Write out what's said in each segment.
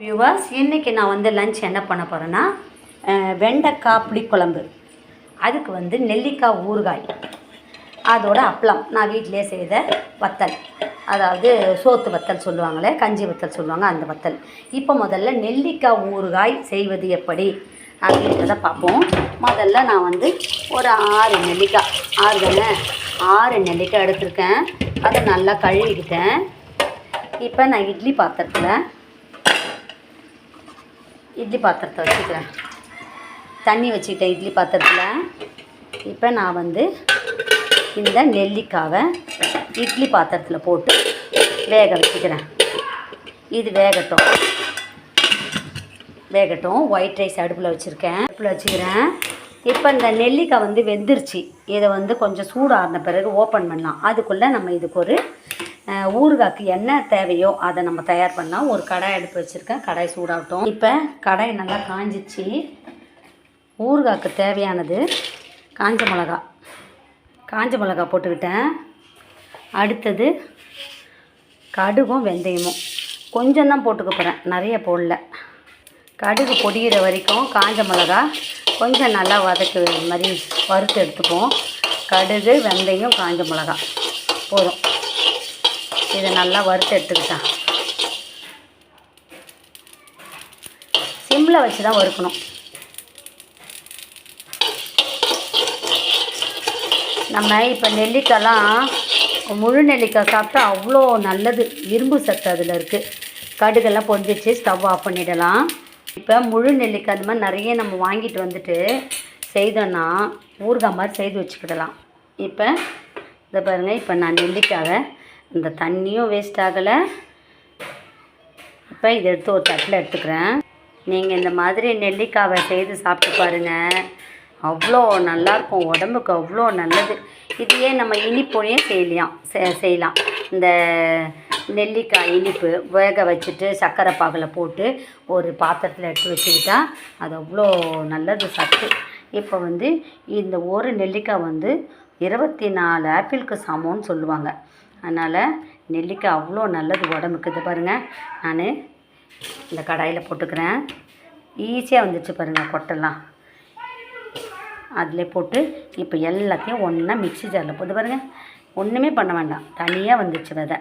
Viewers, இன்றைக்கி நான் வந்து லஞ்ச் என்ன பண்ண போகிறேன்னா வெண்டைக்காய் புளிக்குழம்பு, அதுக்கு வந்து நெல்லிக்காய் ஊறுகாய், அதோட அப்பளம், நான் வீட்டிலே செய்த வத்தல், அதாவது சோத்து வத்தல் சொல்லுவாங்களே, கஞ்சி வத்தல் சொல்லுவாங்க, அந்த வத்தல். இப்போ முதல்ல நெல்லிக்காய் ஊறுகாய் செய்வது எப்படி அப்படின்றத பார்ப்போம். முதல்ல நான் வந்து ஒரு 6 நெல்லிக்காய், 6 நெல்லிக்காய் எடுத்திருக்கேன். அதை நல்லா கழுவிக்கிட்டேன். இப்போ நான் இட்லி பாத்திரத்தை வச்சுக்கிறேன். தண்ணி வச்சுக்கிட்டேன் இட்லி பாத்திரத்தில். இப்போ நான் வந்து இந்த நெல்லிக்காவை இட்லி பாத்திரத்தில் போட்டு வேக வச்சுக்கிறேன். இது வேகட்டும். ஒயிட் ரைஸ் அடுப்பில் வச்சுக்கிறேன். இப்போ இந்த நெல்லிக்காய் வந்து வெந்துருச்சு. இதை வந்து கொஞ்சம் சூடாறின பிறகு ஓப்பன் பண்ணலாம். அதுக்குள்ளே நம்ம இதுக்கு ஒரு ஊறுகாய்க்கு என்ன தேவையோ அதை நம்ம தயார் பண்ணலாம். ஒரு கடாய் அடுப்பு வச்சுருக்கேன். கடாய் சூடாகட்டும். இப்போ கடாய் நல்லா காஞ்சிச்சு. ஊறுகாய்க்கு தேவையானது காஞ்ச மிளகா போட்டுக்கிட்டேன். அடுத்தது கடுகும் வெந்தயமும் கொஞ்சம் தான் போட்டுக்க போகிறேன், நிறைய போடல. கடுகு பொடிகிற வரைக்கும் காஞ்ச மிளகா கொஞ்சம் நல்லா வதக்கு மாதிரி வறுத்து எடுத்துப்போம். கடுகு வெந்தயம் காஞ்ச மிளகா போதும். இதை நல்லா வறுத்து எடுத்துக்கிட்டேன். சிம்மில் வச்சு தான் வறுக்கணும். நம்ம இப்போ நெல்லிக்காய்லாம் முழு நெல்லிக்காய் சாப்பிட்டா அவ்வளோ நல்லது, இரும்பு சத்து அதில் இருக்குது. கடுகெல்லாம் பொரிஞ்சிச்சு, ஸ்டவ் ஆஃப் பண்ணிடலாம். இப்போ முழு நெல்லிக்காய் அந்த மாதிரி நிறைய நம்ம வாங்கிட்டு வந்துட்டு செய்தோன்னா ஊறுகாய் மாதிரி செய்து வச்சுக்கிடலாம். இப்போ இதை பாருங்கள், இப்போ நான் நெல்லிக்காவை இந்த தண்ணியும் வேஸ்ட் ஆகலை. இப்போ இதை எடுத்து ஒரு தட்டில் எடுத்துக்கிறேன். நீங்கள் இந்த மாதிரி நெல்லிக்காவை செய்து சாப்பிட்டு பாருங்கள், அவ்வளோ நல்லாயிருக்கும், உடம்புக்கு அவ்வளோ நல்லது. இதையே நம்ம இனிப்போடையே செய்யலாம். இந்த நெல்லிக்காய் இனிப்பு வேக வச்சுட்டு சர்க்கரை பாகில் போட்டு ஒரு பாத்திரத்தில் எடுத்து வச்சுக்கிட்டா அது அவ்வளோ நல்லது, சத்து. இப்போ வந்து இந்த ஒரு நெல்லிக்காய் வந்து 24 ஆப்பிளுக்கு சமம்னு சொல்லுவாங்க. அதனால் நெல்லிக்காய் அவ்வளோ நல்லது உடம்புக்கு. இது பாருங்கள், நான் இந்த கடாயில் போட்டுக்கிறேன். ஈஸியாக வந்துச்சு பாருங்கள், கொட்டெல்லாம் அதில் போட்டு இப்போ எல்லாத்தையும் ஒன்றா மிக்ஸி ஜாரில் போட்டு பாருங்கள். ஒன்றுமே பண்ண வேண்டாம், தனியாக வந்துச்சு விதை.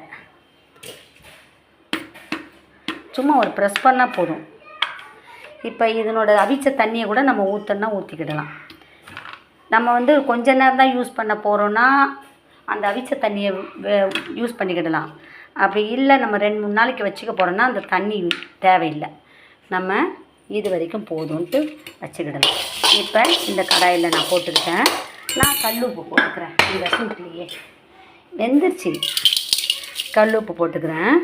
சும்மா ஒரு ப்ரெஸ் பண்ணால் போதும். இப்போ இதனோட அவிச்ச தண்ணியை கூட நம்ம ஊற்றிக்கிடலாம். நம்ம வந்து கொஞ்ச நேரம் தான் யூஸ் பண்ண போகிறோன்னா அந்த அவிச்ச தண்ணியை யூஸ் பண்ணிக்கிடலாம். அப்படி இல்லை, நம்ம 2-3 நாளைக்கு வச்சுக்க போகிறோன்னா அந்த தண்ணி தேவையில்லை, நம்ம இது வரைக்கும் போதும்ன்ட்டு வச்சுக்கிடலாம். இப்போ இந்த கடாயில் நான் போட்டுக்கிட்டேன். நான் கல்லுப்பு போட்டுக்கிறேன். இந்த சூட்லேயே வெந்துருச்சு. கல்லுப்பு போட்டுக்கிறேன்.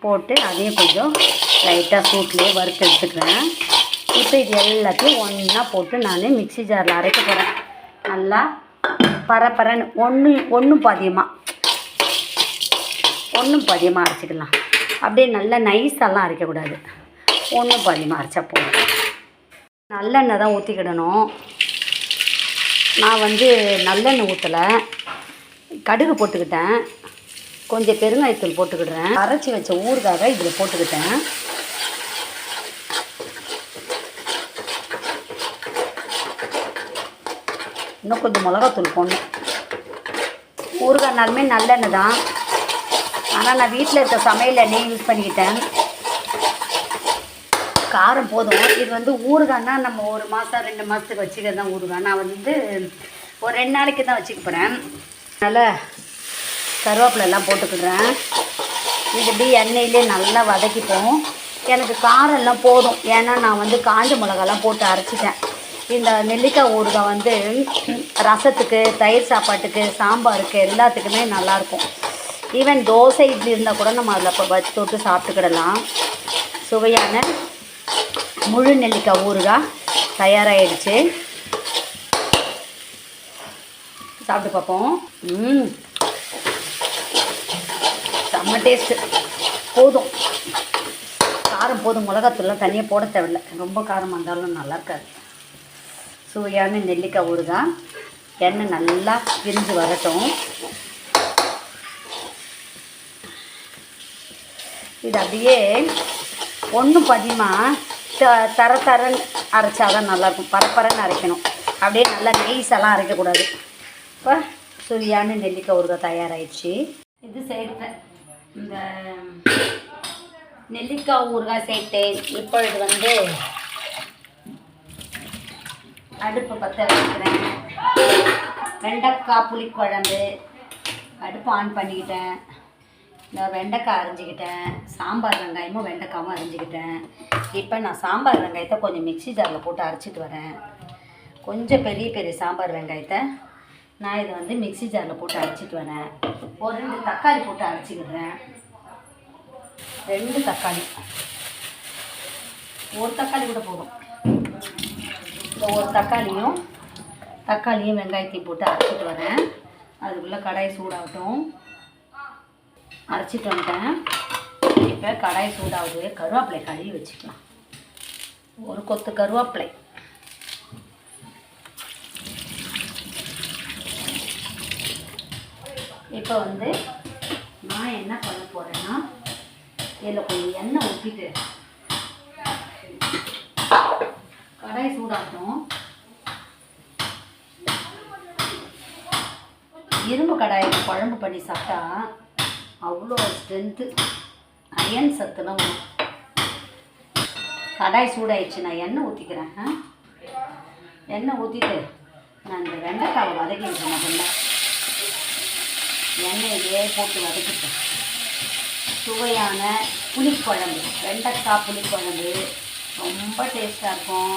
போட்டு அதையும் கொஞ்சம் லைட்டாக சூட்லேயே வறுத்து எடுத்துக்கிறேன். இப்போ இது எல்லாத்தையும் ஒன்றா போட்டு நான் மிக்ஸி ஜாரில் அரைக்க போகிறேன். நல்லா பரப்பரன்னு ஒன்றும் பாதியமாக அரைச்சிக்கலாம். அப்படியே நல்லா நைஸாலாம் அரைக்கக்கூடாது, ஒன்றும் பாதியமாக அரைச்சா போதும். நல்லெண்ணெய் தான் ஊற்றிக்கிடணும். நான் வந்து நல்லெண்ணெய் ஊற்றலை, கடுகு போட்டுக்கிட்டேன். கொஞ்சம் பெருங்காயத்தூள் போட்டுக்கிடுறேன். அரைச்சி வச்ச ஊறுகாய் இதில் போட்டுக்கிட்டேன். இன்னும் கொஞ்சம் மிளகாத்தூள் போடணும். ஊறுகாய்னாலுமே நல்லெண்ணெய் தான், ஆனால் நான் வீட்டில் இருக்க சமையல் எண்ணெய் யூஸ் பண்ணிக்கிட்டேன். காரம் போதும். இது வந்து ஊறுகாய்னா நம்ம 1 மாதம் 2 மாதத்துக்கு வச்சுக்கிறது தான் ஊறுகாய். நான் வந்து ஒரு 2 நாளைக்கு தான் வச்சுக்க போகிறேன். அதனால் கருவேப்பிலெல்லாம் போட்டுக்கிடுறேன். இது இப்படி எண்ணெயிலே நல்லா வதக்கிப்போம். எனக்கு காரம் எல்லாம் போதும், ஏன்னா நான் வந்து காஞ்ச மிளகாலாம் போட்டு அரைச்சிட்டேன். இந்த நெல்லிக்காய் ஊறுகாய் வந்து ரசத்துக்கு, தயிர் சாப்பாட்டுக்கு, சாம்பாருக்கு எல்லாத்துக்குமே நல்லாயிருக்கும். ஈவன் தோசை இட்லி இருந்தால் கூட நம்ம அதில் வச்சு தொட்டு சாப்பிட்டுக்கிடலாம். சுவையான முழு நெல்லிக்காய் ஊறுகாய் தயாராகிடுச்சு. சாப்பிட்டு பார்ப்போம். செம்ம டேஸ்ட்டு. போதும், காரம் போதும். மிளகாத்தூள்லாம் தனியாக போட தேவையில்லை, ரொம்ப காரமாக இருந்தாலும் நல்லா இருக்காது. சுவையான நெல்லிக்காய் ஊறுகாய். எண்ணெய் நல்லா பிரிஞ்சு வரட்டும். இது அப்படியே ஒன்றும் பதியமாக தரன்னு அரைச்சாதான் நல்லாயிருக்கும். பரப்பரன்னு அரைக்கணும். அப்படியே நல்லா நெய்ஸெல்லாம் அரைக்கக்கூடாது. இப்போ சுவையான நெல்லிக்காய் ஊறுகாய் தயாராகிடுச்சு. இது சேர்த்தேன், இந்த நெல்லிக்காய் ஊறுகாய் சேர்த்தேன். இப்பொழுது வந்து அடுப்பு பற்ற வைக்கிறேன். வெண்டைக்காய் புளிக்குழம்பு அடுப்பு ஆன் பண்ணிக்கிட்டேன். இந்த வெண்டைக்காய் அரிஞ்சிக்கிட்டேன். சாம்பார் வெங்காயமும் வெண்டைக்காயும் அரிஞ்சிக்கிட்டேன். இப்போ நான் சாம்பார் வெங்காயத்தை கொஞ்சம் மிக்ஸி ஜாரில் போட்டு அரைச்சிட்டு வரேன். கொஞ்சம் பெரிய பெரிய சாம்பார் வெங்காயத்தை நான் இதை வந்து மிக்ஸி ஜாரில் போட்டு அரைச்சிட்டு வரேன். ஒரு 2 தக்காளி போட்டு அரைச்சிக்கிடுறேன். 2 தக்காளி, ஒரு தக்காளி கூட போதும். இந்த ஒரு தக்காளியும் வெங்காயத்தையும் போட்டு அரைச்சிட்டு வரேன். அதுக்குள்ளே கடாய் சூடாகட்டும். அரைச்சிட்டு வந்துட்டேன். இப்போ கடாய் சூடாகுது. கருவேப்பிலை கழுவி வச்சுக்கலாம். ஒரு கொத்து கருவேப்பிலை. இப்போ வந்து நான் என்ன பண்ண போகிறேன்னா, இதில் கொஞ்சம் எண்ணெய் ஊற்றிட்டு கடாய் சூடாகட்டும். இரும்பு கடாயில் குழம்பு பண்ணி சாப்பிட்டா அவ்வளோ ஸ்ட்ரென்த்து, அயன் சத்துலாம் வரும். கடாய் சூடாயிடுச்சு. நான் எண்ணெய் ஊற்றிக்கிறேன். எண்ணெய் ஊற்றிட்டு நான் இந்த வெண்டைக்காவை வதக்கிக்கிறேன். முதல்ல எண்ணெயிலே போட்டு வதக்கிட்டேன். சுவையான புளிக்குழம்பு, வெண்டைக்காய் புளிக்குழம்பு ரொம்ப டேஸ்ட்டாக இருக்கும்.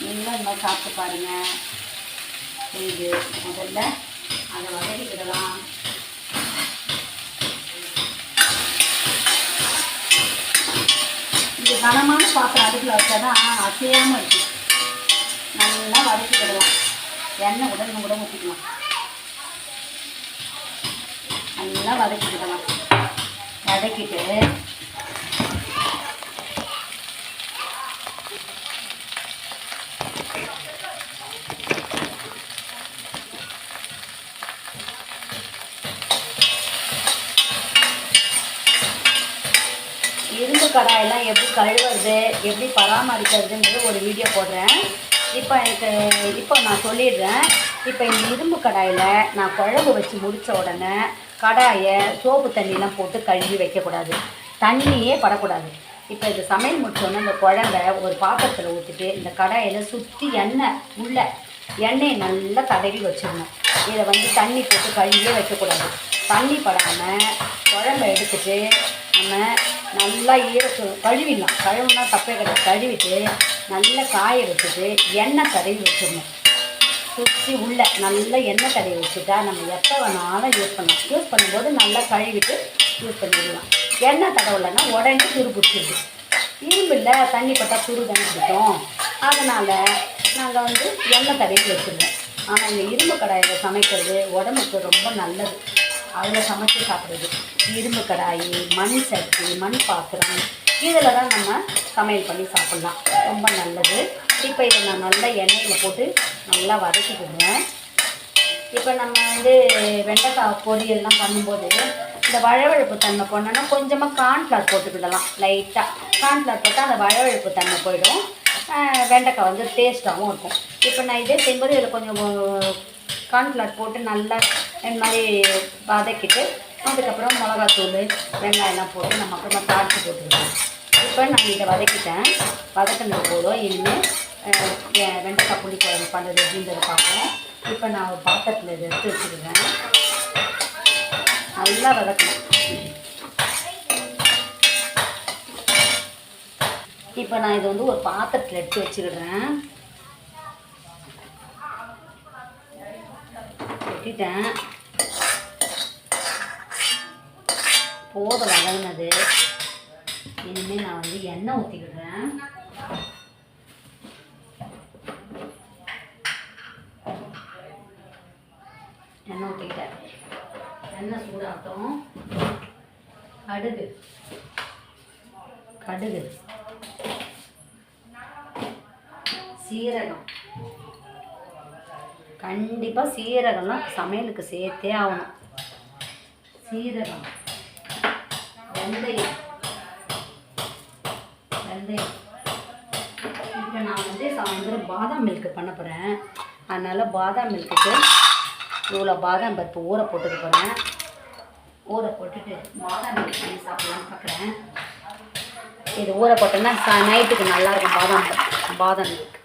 நீங்களும் இந்த மாதிரி சாப்பிட்டு பாருங்கள். இது முதல்ல அதை வதக்கிக்கிடலாம். இது கனமான பாத்திரம் அடுப்பில் வச்சா தான் அசையாமல் இருக்குது. நல்லா வதக்கிக்கிடலாம். எண்ணெய் கூட ஊற்றிக்கலாம். நல்லா வதக்கிக்கிடலாம். வதக்கிட்டு இரும்பு கடாயெல்லாம் எப்படி கழுவுறது, எப்படி பராமரிக்கிறதுன்றது ஒரு வீடியோ போடுறேன். இப்போ நான் சொல்லிடுறேன். இப்போ இந்த இரும்பு கடாயில் நான் குழம்பு வச்சு முடித்த உடனே கடாயை சோப்பு தண்ணியெலாம் போட்டு கழுவி வைக்கக்கூடாது. தண்ணியே படக்கூடாது. இப்போ இது சமையல் முடிச்சோன்னே இந்த குழம்பை ஒரு பாத்திரத்தில் ஊற்றிட்டு இந்த கடாயில் சுற்றி எண்ணெயை நல்லா தடவி வச்சிடணும். இதை வந்து தண்ணி போட்டு கழுவியே வைக்கக்கூடாது. தண்ணி படாமல் குழம்பை எடுத்துட்டு நம்ம நல்லா கழுவிடலாம். கழுவுனா தப்பே கிடையாது. கழுவிட்டு நல்லா காய வச்சுட்டு எண்ணெய் தடவி வச்சிடணும். சுற்றி நல்லா எண்ணெய் தடவி வச்சுட்டா நம்ம எப்போ வேணாலும் யூஸ் பண்ணலாம். யூஸ் பண்ணும்போது நல்லா கழுவிட்டு யூஸ் பண்ணிடலாம். எண்ணெய் தடவலைன்னா உடனே துரு பிடிச்சிடுது. இரும்பில் தண்ணி பட்டால் துரு தண்ணி பிடிக்கும். அதனால் நாங்கள் வந்து எண்ணெய் தடவி வச்சுருவோம். ஆனால் இந்த இரும்பு கடாயில் சமைக்கிறது உடம்புக்கு ரொம்ப நல்லது. அதில் சமைச்சு சாப்பிட்றது. இரும்பு கடாய், மண் சட்டி, மண் பாத்திரம் இதில் தான் நம்ம சமையல் பண்ணி சாப்பிட்லாம். ரொம்ப நல்லது. இப்போ இதை நான் நல்லா எண்ணெயில் போட்டு நல்லா வதக்கிடுவேன். இப்போ நம்ம வந்து வெண்டைக்காய் பொரியல்லாம் பண்ணும்போது இந்த வழவழப்பு தன்மை போனோன்னா கொஞ்சமாக கார்ன்ஃப்ளவர் போட்டுக்கிடலாம். லைட்டாக கார்ன்ஃப்ளவர் போட்டால் அந்த வழவழப்பு தன்மை போயிடும். வெண்டைக்காய் வந்து டேஸ்ட்டாகவும் இருக்கும். இப்போ நான் இதே செய்யும்போது இதில் கொஞ்சம் கார்ன்ஃப்ளவர் போட்டு நல்லா இந்த மாதிரி வதக்கிட்டு அதுக்கப்புறம் மிளகாத்தூள் வெங்காயம்லாம் போட்டு நம்ம அப்புறமா தாளித்து போட்டுருக்கோம். இப்போ நான் இதை வதக்கிட்டேன். வதக்கினது போதும். இனிமேல் வெண்டைக்காய் புளிக்குழம்பு பண்ணுறது அப்படின்றத பார்ப்போம். இப்போ நான் ஒரு பாத்திரத்தில் இதை எடுத்து வச்சுருக்கேன். நல்லா வதக்கணும். இப்போ நான் இதை வந்து ஒரு பாத்திரத்தில் எடுத்து வச்சுக்கிடுறேன். வெட்டிட்டேன். போதும் வதங்கினது. இனிமேல் நான் வந்து எண்ணெய் ஊற்றிக்கிடுறேன். எண்ணெய் ஊற்றிக்கிட்டேன். எண்ணெய் சூடாகட்டும். கடுகு, சீரகம். கண்டிப்பாக சீரகம்லாம் சமையலுக்கு சேர்த்தே ஆகணும். சீரகம், வெந்தயம், வருது. இப்போ நான் வந்து சாயந்தரம் பாதாம் மில்க்கு பண்ண போகிறேன். அதனால் பாதாம் மில்க்குக்கு இவ்வளோ பாதாம் பருப்பு ஊற போட்டுக்க போகிறேன். ஊற போட்டுட்டு பாதாம் மில்க் பண்ணி சாப்பிட்லான்னு பார்க்குறேன். இது ஊற போட்டோன்னா நைட்டுக்கு நல்லாயிருக்கும் பாதாம் மில்க்.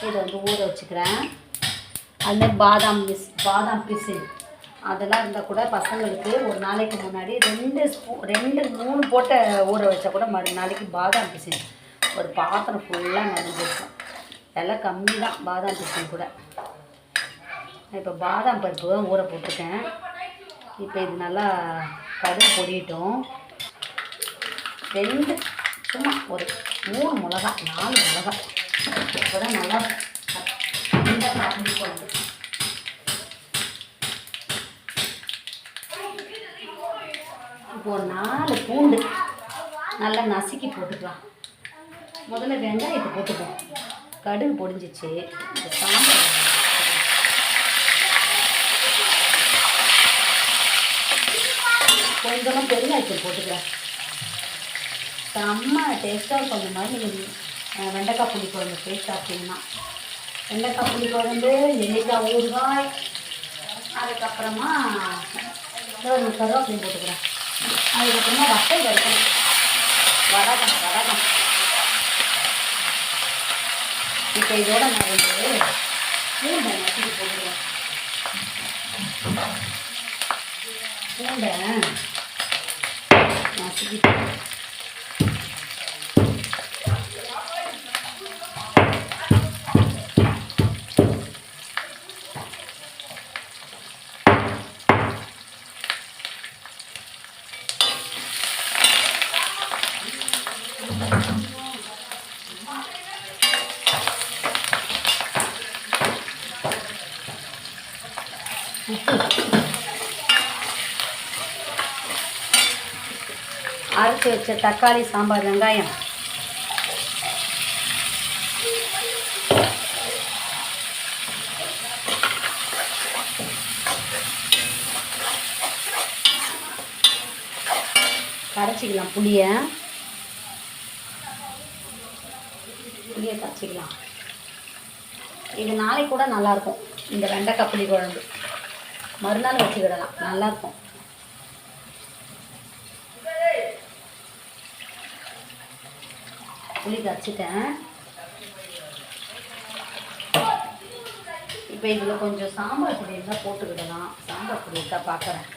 இதை வந்து ஊற வச்சுக்கிறேன். அதுமாதிரி பாதாம் பிசின் அதெல்லாம் இருந்தால் கூட பசங்களுக்கு ஒரு நாளைக்கு முன்னாடி 2-3 போட்ட ஊற வச்சா கூட மறுநாளைக்கு பாதாம் பிசின் ஒரு பாத்திரம் ஃபுல்லாக நிறைஞ்சிருக்கும். எல்லாம் கம்மி தான் பாதாம் பிசின் கூட. இப்போ பாதாம் பருப்பு தான் ஊற போட்டிருக்கேன். இப்போ இது நல்லா கடுகு பொடியிட்டோம். 2 சும்மா ஒரு 3 மிளகா 4 மிளகா இப்போ தான் நல்லா இந்த காப்பி குழம்பு. இப்போ ஒரு 4 பூண்டு நல்லா நசுக்கி போட்டுக்கலாம். முதல்ல வெங்காயத்தை போட்டுப்போம். கடுகு பொடிஞ்சிச்சு. சாம்பார் கொஞ்சமாக பெருங்காயத்தூள் போட்டுக்கிறேன். செம்ம டேஸ்ட்டாக இருக்கும். அந்த மாதிரி நீங்கள் வெண்டைக்காய் புளி குழம்பு டேஸ்ட் சாப்பிட்டீங்கன்னா வெண்டைக்காய் புளி குழம்பு, நெல்லிக்காய் ஊறுகாய், அதுக்கப்புறமா கருவேப்பிலையும் போட்டுக்கிறேன். அதுக்கப்புறமா வத்தல் வறுக்கணும். வடகம். இப்போ இதோட நான் வந்து பூண்டை நசுக்கி போட்டுக்கிறேன். பூண்டை நசுக்கி அரைச்சி வச்ச தக்காளி, சாம்பார், வெங்காயம், கரைச்சிக்கலாம். புளியை கரைச்சிக்கலாம். இது நாளைக்கு கூட நல்லாயிருக்கும். இந்த வெண்டைக்காய் புளி குழம்பு மறுநாள் வச்சுக்கிடலாம், நல்லாயிருக்கும். புளி கரைச்சிட்டேன். இப்போ இதில் கொஞ்சம் சாம்பார் பொடி இருந்தால் போட்டுக்கிடலாம். சாம்பார் பொடி இருந்தால் பார்க்குறேன்.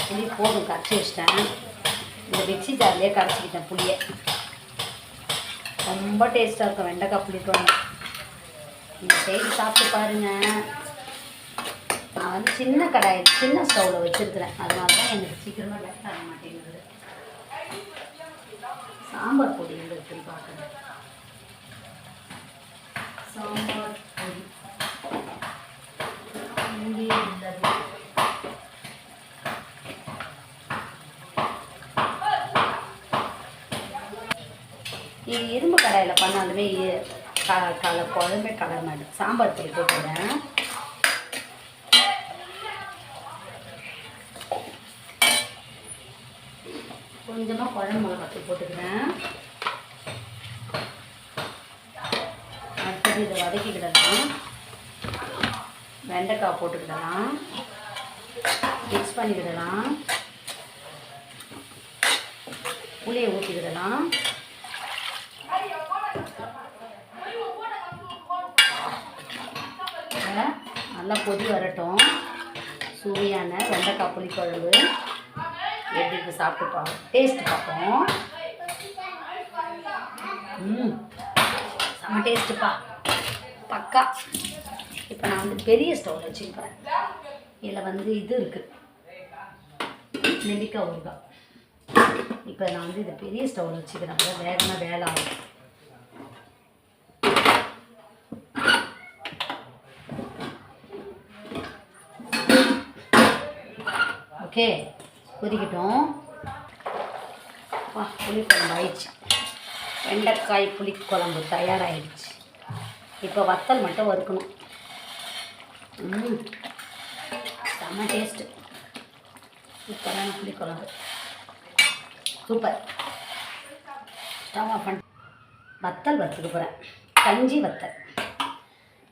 புளி போதும், கரைச்சி வச்சிட்டேன். இந்த மிக்ஸி ஜார்லேயே கரைச்சிக்கிட்டேன் புளியை. ரொம்ப டேஸ்ட்டாக இருக்கும் வெண்டைக்காய் புளி குழம்பு. நீங்கள் செய்து சாப்பிட்டு பாருங்கள். நான் வந்து சின்ன ஸ்டவ்வில் வச்சுருக்கிறேன். அதனால தான் எனக்கு சீக்கிரமாக லேட் ஆக மாட்டேங்குது. சாம்பார் பொடி எங்கே இருக்குன்னு பார்க்குறேன். சாம்பார் பொடி இங்கே உள்ளது. இது இரும்பு கடாயில் பண்ணாலுமே குழம்பே கலர் மாட்டேன். சாம்பார் பொடி போட்டுக்கிறேன். கொஞ்சமாக குழம்பு மிளகாத்தூள் போட்டுக்கிறேன். அடுத்தது இதை வதக்கிக்கிடலாம். வெண்டைக்காய் போட்டுக்கிடலாம். மிக்ஸ் பண்ணிக்கிடலாம். புளியை ஊற்றிக்கிடலாம். நல்லா கொதி வரட்டும். சுவையான வெண்டைக்காய் புளி குழம்பு எப்படி இருக்கு சாப்பிட்டு டேஸ்ட் பார்ப்போம். செம்ம டேஸ்ட்டுப்பா, பக்கா. இப்போ நான் வந்து பெரிய ஸ்டவ்வில் வச்சுருப்பேன். இதில் வந்து இது இருக்குது, நெல்லிக்காய் ஊறுகாய். இப்போ நான் வந்து இதை பெரிய ஸ்டவ்வில் வச்சுக்கிறேன். அப்போ வேகமாக வேலை ஆகும். ஓகே, கொதிக்கட்டும். புளிக்குழம்பு ஆயிடுச்சு. வெண்டைக்காய் புளிக்குழம்பு தயாராகிடுச்சு. இப்போ வத்தல் மட்டும் வறுக்கணும். செம்ம டேஸ்ட்டு. சூப்பரான புளிக்குழம்பு, சூப்பர். ஸ்டவ் ஆஃப் பண்ணி வத்தல் வறுத்துக்க போகிறேன்.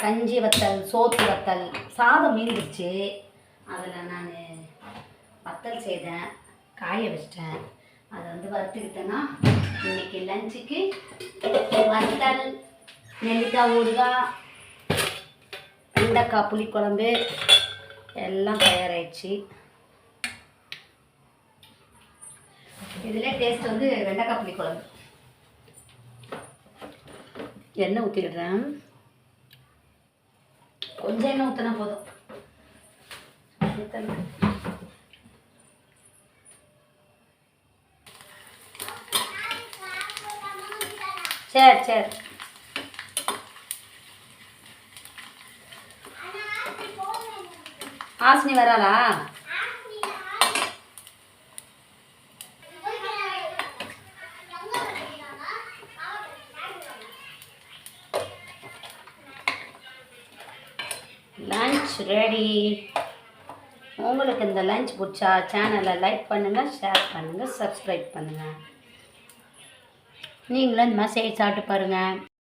கஞ்சி வத்தல், சோத்து வத்தல். சாதம் மீந்துருச்சு, அதில் நான் வத்தல் செய்தேன், காய வச்சிட்டேன். அதை வந்து வறுத்துக்கிட்டேன்னா இன்றைக்கி லஞ்சுக்கு வத்தல், நெல்லிக்காய் ஊறுகாய், வெண்டைக்காய் புளிக்குழம்பு எல்லாம் தயாராகிடுச்சு. இதில் டேஸ்ட் வந்து வெண்டைக்காய் புளிக்குழம்பு. எண்ணெய் ஊற்றிடுறேன். கொஞ்சம் எண்ணெய் ஊற்றினா போதும். சரி சரி. ஆசினி வராளா? Lunch ready. உங்களுக்கு இந்த லஞ்ச் பிடிச்சா சேனலை லைக் பண்ணுங்கள், ஷேர் பண்ணுங்கள், சப்ஸ்கிரைப் பண்ணுங்கள். நீங்களும் இந்த மாதிரி செய்து சாப்பிட்டு பாருங்கள்.